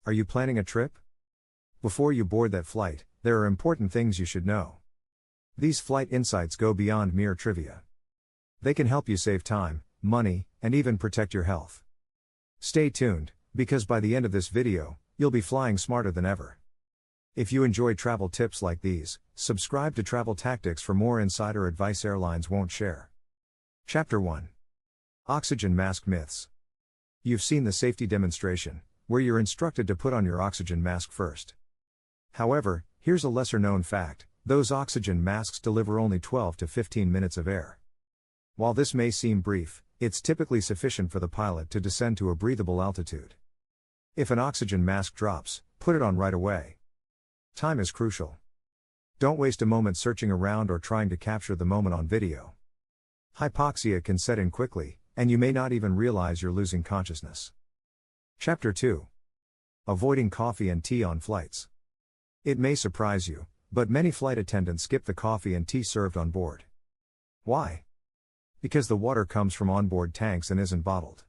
Are you planning a trip? Before you board that flight, there are important things you should know. These flight insights go beyond mere trivia. They can help you save time, money, and even protect your health. Stay tuned, because by the end of this video, you'll be flying smarter than ever. If you enjoy travel tips like these, subscribe to Travel Tactics for more insider advice airlines won't share. Chapter 1. Oxygen Mask Myths. You've seen the safety demonstration, where you're instructed to put on your oxygen mask first. However, here's a lesser-known fact: those oxygen masks deliver only 12 to 15 minutes of air. While this may seem brief, it's typically sufficient for the pilot to descend to a breathable altitude. If an oxygen mask drops, put it on right away. Time is crucial. Don't waste a moment searching around or trying to capture the moment on video. Hypoxia can set in quickly, and you may not even realize you're losing consciousness. Chapter 2. Avoiding coffee and tea on flights. It may surprise you, but many flight attendants skip the coffee and tea served on board. Why? Because the water comes from onboard tanks and isn't bottled.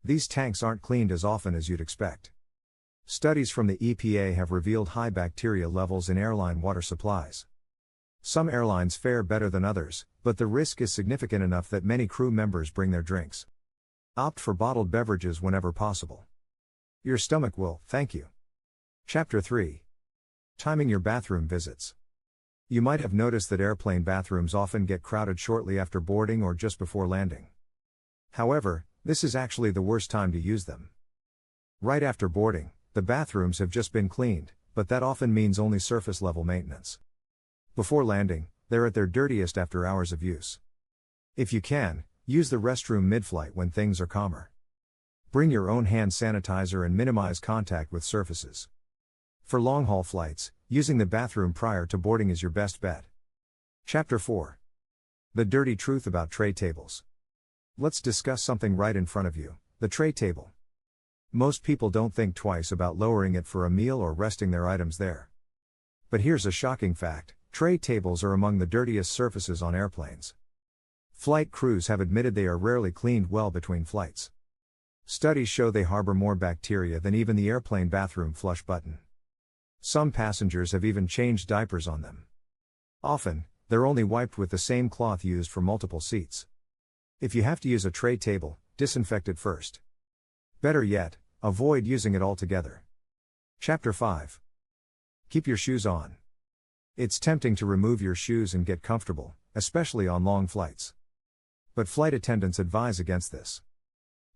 These tanks aren't cleaned as often as you'd expect. Studies from the EPA have revealed high bacteria levels in airline water supplies. Some airlines fare better than others, but the risk is significant enough that many crew members bring their drinks. Opt for bottled beverages whenever possible. Your stomach will thank you. Chapter 3. Timing your bathroom visits. You might have noticed that airplane bathrooms often get crowded shortly after boarding or just before landing. However, this is actually the worst time to use them. Right after boarding, the bathrooms have just been cleaned, but that often means only surface level maintenance. Before landing, they're at their dirtiest after hours of use. If you can, use the restroom mid-flight when things are calmer. Bring your own hand sanitizer and minimize contact with surfaces. For long-haul flights, using the bathroom prior to boarding is your best bet. Chapter 4. The dirty truth about tray tables. Let's discuss something right in front of you: the tray table. Most people don't think twice about lowering it for a meal or resting their items there. But here's a shocking fact: tray tables are among the dirtiest surfaces on airplanes. Flight crews have admitted they are rarely cleaned well between flights. Studies show they harbor more bacteria than even the airplane bathroom flush button. Some passengers have even changed diapers on them. Often, they're only wiped with the same cloth used for multiple seats. If you have to use a tray table, disinfect it first. Better yet, avoid using it altogether. Chapter 5. Keep your shoes on. It's tempting to remove your shoes and get comfortable, especially on long flights. But flight attendants advise against this.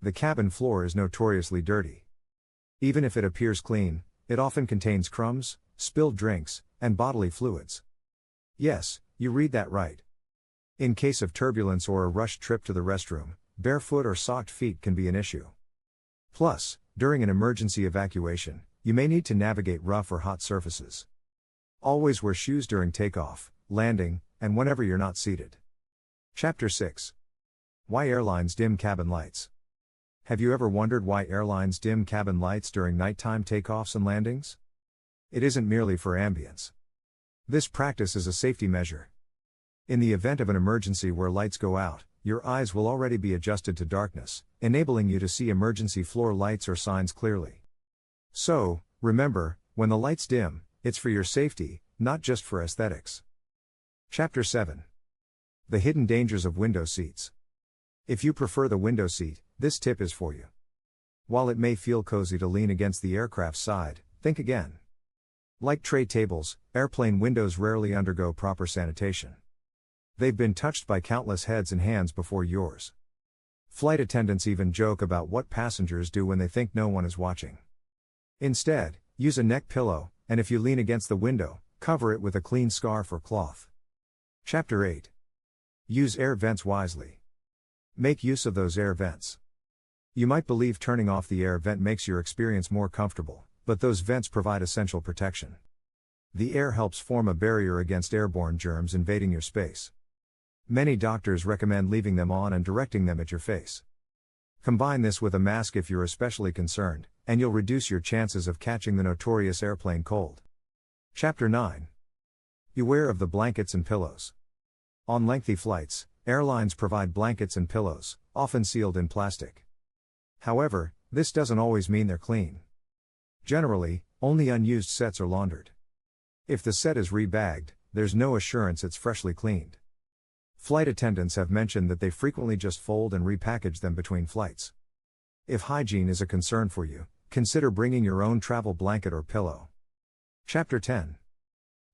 The cabin floor is notoriously dirty. Even if it appears clean, it often contains crumbs, spilled drinks, and bodily fluids. Yes, you read that right. In case of turbulence or a rushed trip to the restroom, barefoot or socked feet can be an issue. Plus, during an emergency evacuation, you may need to navigate rough or hot surfaces. Always wear shoes during takeoff, landing, and whenever you're not seated. Chapter 6. Why airlines dim cabin lights. Have you ever wondered why airlines dim cabin lights during nighttime takeoffs and landings? It isn't merely for ambience. This practice is a safety measure. In the event of an emergency where lights go out, your eyes will already be adjusted to darkness, enabling you to see emergency floor lights or signs clearly. So, remember, when the lights dim, it's for your safety, not just for aesthetics. Chapter 7. The hidden dangers of window seats. If you prefer the window seat, this tip is for you. While it may feel cozy to lean against the aircraft's side, think again. Like tray tables, airplane windows rarely undergo proper sanitation. They've been touched by countless heads and hands before yours. Flight attendants even joke about what passengers do when they think no one is watching. Instead, use a neck pillow, and if you lean against the window, cover it with a clean scarf or cloth. Chapter 8. Use air vents wisely. Make use of those air vents. You might believe turning off the air vent makes your experience more comfortable, but those vents provide essential protection. The air helps form a barrier against airborne germs invading your space. Many doctors recommend leaving them on and directing them at your face. Combine this with a mask if you're especially concerned, and you'll reduce your chances of catching the notorious airplane cold. Chapter 9. Beware of the blankets and pillows. On lengthy flights, airlines provide blankets and pillows, often sealed in plastic. However, this doesn't always mean they're clean. Generally, only unused sets are laundered. If the set is rebagged, there's no assurance it's freshly cleaned. Flight attendants have mentioned that they frequently just fold and repackage them between flights. If hygiene is a concern for you, consider bringing your own travel blanket or pillow. Chapter 10.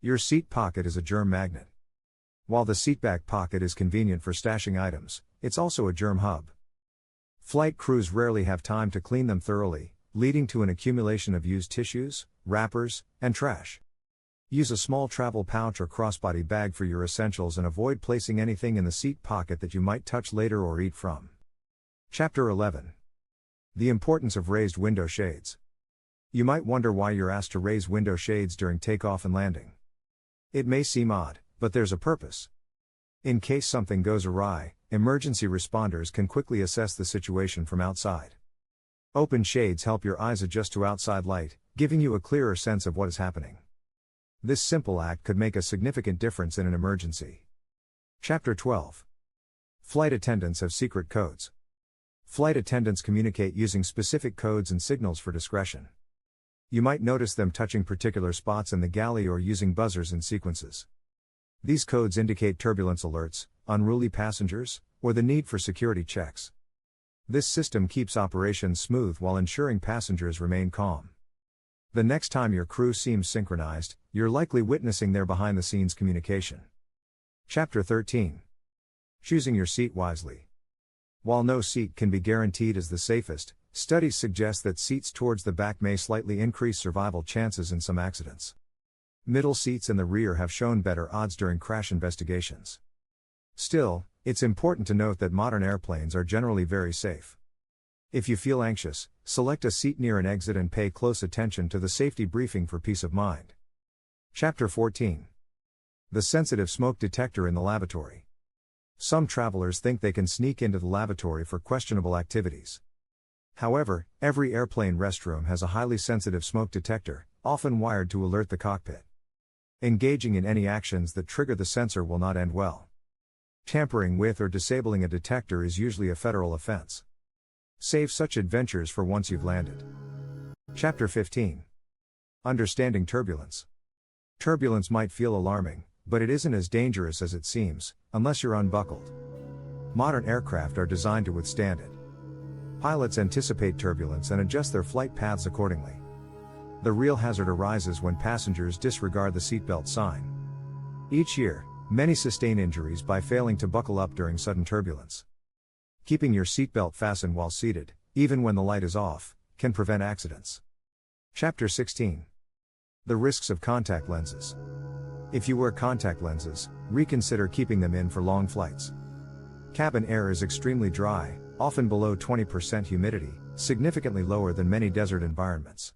Your seat pocket is a germ magnet. While the seatback pocket is convenient for stashing items, it's also a germ hub. Flight crews rarely have time to clean them thoroughly, leading to an accumulation of used tissues, wrappers, and trash. Use a small travel pouch or crossbody bag for your essentials and avoid placing anything in the seat pocket that you might touch later or eat from. Chapter 11. The importance of raised window shades. You might wonder why you're asked to raise window shades during takeoff and landing. It may seem odd, but there's a purpose. In case something goes awry, emergency responders can quickly assess the situation from outside. Open shades help your eyes adjust to outside light, giving you a clearer sense of what is happening. This simple act could make a significant difference in an emergency. Chapter 12. Flight attendants have secret codes. Flight attendants communicate using specific codes and signals for discretion. You might notice them touching particular spots in the galley or using buzzers in sequences. These codes indicate turbulence alerts, unruly passengers, or the need for security checks. This system keeps operations smooth while ensuring passengers remain calm. The next time your crew seems synchronized, you're likely witnessing their behind-the-scenes communication. Chapter 13. Choosing your seat wisely. While no seat can be guaranteed as the safest, studies suggest that seats towards the back may slightly increase survival chances in some accidents. Middle seats in the rear have shown better odds during crash investigations. Still, it's important to note that modern airplanes are generally very safe. If you feel anxious, select a seat near an exit and pay close attention to the safety briefing for peace of mind. Chapter 14. The sensitive smoke detector in the lavatory. Some travelers think they can sneak into the lavatory for questionable activities. However, every airplane restroom has a highly sensitive smoke detector, often wired to alert the cockpit. Engaging in any actions that trigger the sensor will not end well. Tampering with or disabling a detector is usually a federal offense. Save such adventures for once you've landed. Chapter 15. Understanding turbulence. Turbulence might feel alarming, but it isn't as dangerous as it seems, unless you're unbuckled. Modern aircraft are designed to withstand it. Pilots anticipate turbulence and adjust their flight paths accordingly. The real hazard arises when passengers disregard the seatbelt sign. Each year, many sustain injuries by failing to buckle up during sudden turbulence. Keeping your seatbelt fastened while seated, even when the light is off, can prevent accidents. Chapter 16. The risks of contact lenses. If you wear contact lenses, reconsider keeping them in for long flights. Cabin air is extremely dry, often below 20% humidity, significantly lower than many desert environments.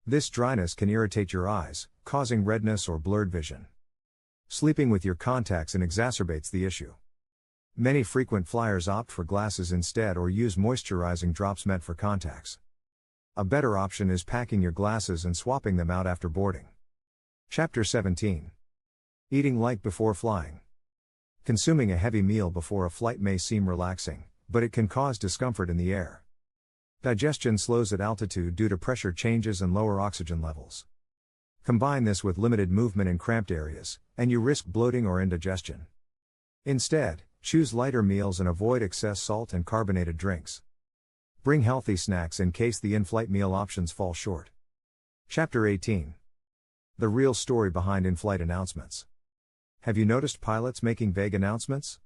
This dryness can irritate your eyes, causing redness or blurred vision. Sleeping with your contacts in exacerbates the issue. Many frequent flyers opt for glasses instead or use moisturizing drops meant for contacts. A better option is packing your glasses and swapping them out after boarding. Chapter 17. Eating light before flying. Consuming a heavy meal before a flight may seem relaxing, but it can cause discomfort in the air. Digestion slows at altitude due to pressure changes and lower oxygen levels. Combine this with limited movement in cramped areas, and you risk bloating or indigestion. Instead, choose lighter meals and avoid excess salt and carbonated drinks. Bring healthy snacks in case the in-flight meal options fall short. Chapter 18. The real story behind in-flight announcements. Have you noticed pilots making vague announcements?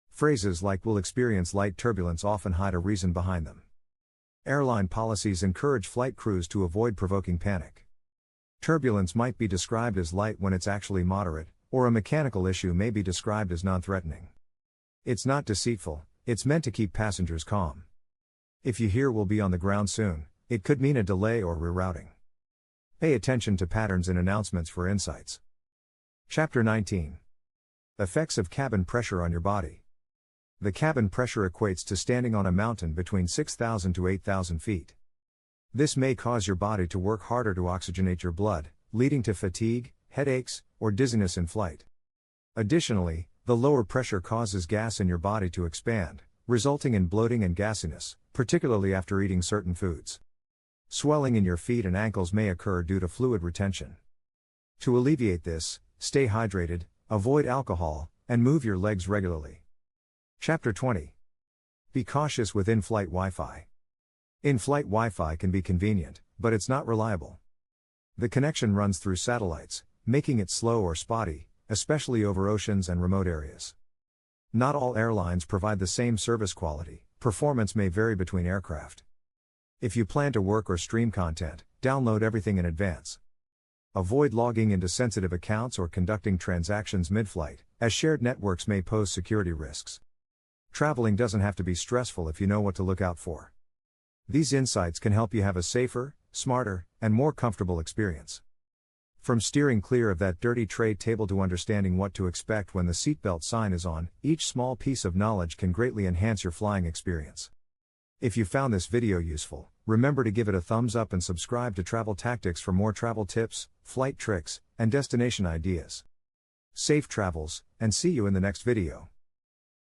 Phrases like "we'll experience light turbulence" often hide a reason behind them. Airline policies encourage flight crews to avoid provoking panic. Turbulence might be described as light when it's actually moderate, or a mechanical issue may be described as non-threatening. It's not deceitful, it's meant to keep passengers calm. If you hear "we'll be on the ground soon," it could mean a delay or rerouting. Pay attention to patterns in announcements for insights. Chapter 19. Effects of cabin pressure on your body. The cabin pressure equates to standing on a mountain between 6,000 to 8,000 feet. This may cause your body to work harder to oxygenate your blood, leading to fatigue, headaches, or dizziness in flight. Additionally, the lower pressure causes gas in your body to expand, resulting in bloating and gassiness, particularly after eating certain foods. Swelling in your feet and ankles may occur due to fluid retention. To alleviate this, stay hydrated, avoid alcohol, and move your legs regularly. Chapter 20. Be cautious with in-flight Wi-Fi. In-flight Wi-Fi can be convenient, but it's not reliable. The connection runs through satellites, making it slow or spotty, especially over oceans and remote areas. Not all airlines provide the same service quality. Performance may vary between aircraft. If you plan to work or stream content, download everything in advance. Avoid logging into sensitive accounts or conducting transactions mid-flight, as shared networks may pose security risks. Traveling doesn't have to be stressful if you know what to look out for. These insights can help you have a safer, smarter, and more comfortable experience. From steering clear of that dirty tray table to understanding what to expect when the seatbelt sign is on, each small piece of knowledge can greatly enhance your flying experience. If you found this video useful, remember to give it a thumbs up and subscribe to Travel Tactics for more travel tips, flight tricks, and destination ideas. Safe travels, and see you in the next video.